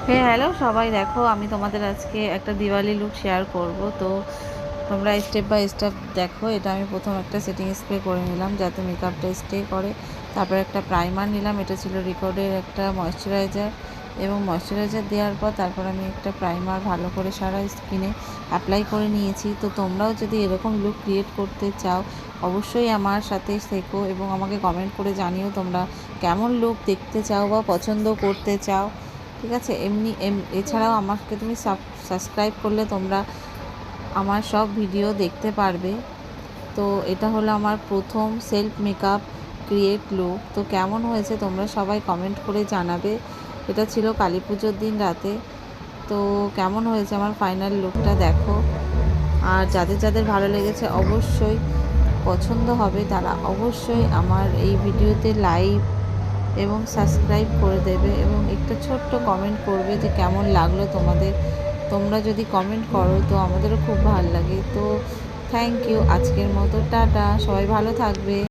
Hello সবাই, দেখো আমি তোমাদের আজকে একটা দিওয়ালি লুক শেয়ার করব। তো তোমরা স্টেপ বাই স্টেপ দেখো। এটা আমি প্রথম একটা সেটিং স্প্রে করে নিলাম যাতে মেকআপটা স্টে করে। তারপর একটা প্রাইমার নিলাম, এটা ছিল রিকর্ডের একটা ময়শ্চারাইজার। এবং ময়শ্চারাইজার দেওয়ার পর তারপর আমি একটা প্রাইমার ভালো করে সারা স্কিনে অ্যাপ্লাই করে নিয়েছি। তো তোমরাও যদি এরকম লুক ক্রিয়েট করতে চাও অবশ্যই আমার সাথে থেকো এবং আমাকে কমেন্ট করে জানিও তোমরা কেমন লুক দেখতে চাও বা পছন্দ করতে চাও। ঠিক আছে, এছাড়াও আমাকে তুমি সাবস্ক্রাইব করলে তোমরা আমার সব ভিডিও দেখতে পারবে। তো এটা হলো আমার প্রথম সেলফ মেকআপ ক্রিয়েট লুক। তো কেমন হয়েছে তোমরা সবাই কমেন্ট করে জানাবে। এটা ছিল কালী পুজোর দিন রাতে। তো কেমন হয়েছে আমার ফাইনাল লুকটা দেখো। আর যাদের যাদের ভালো লেগেছে অবশ্যই পছন্দ হবে তারা অবশ্যই আমার এই ভিডিওতে লাইক এবং সাবস্ক্রাইব করে দেবে এবং একটা ছোট্ট কমেন্ট করবে যে কেমন লাগলো তোমাদের। তোমরা যদি কমেন্ট করো তো আমাদেরও খুব ভালো লাগে। তো থ্যাংক ইউ, আজকের মতো টাটা, সবাই ভালো থাকবে।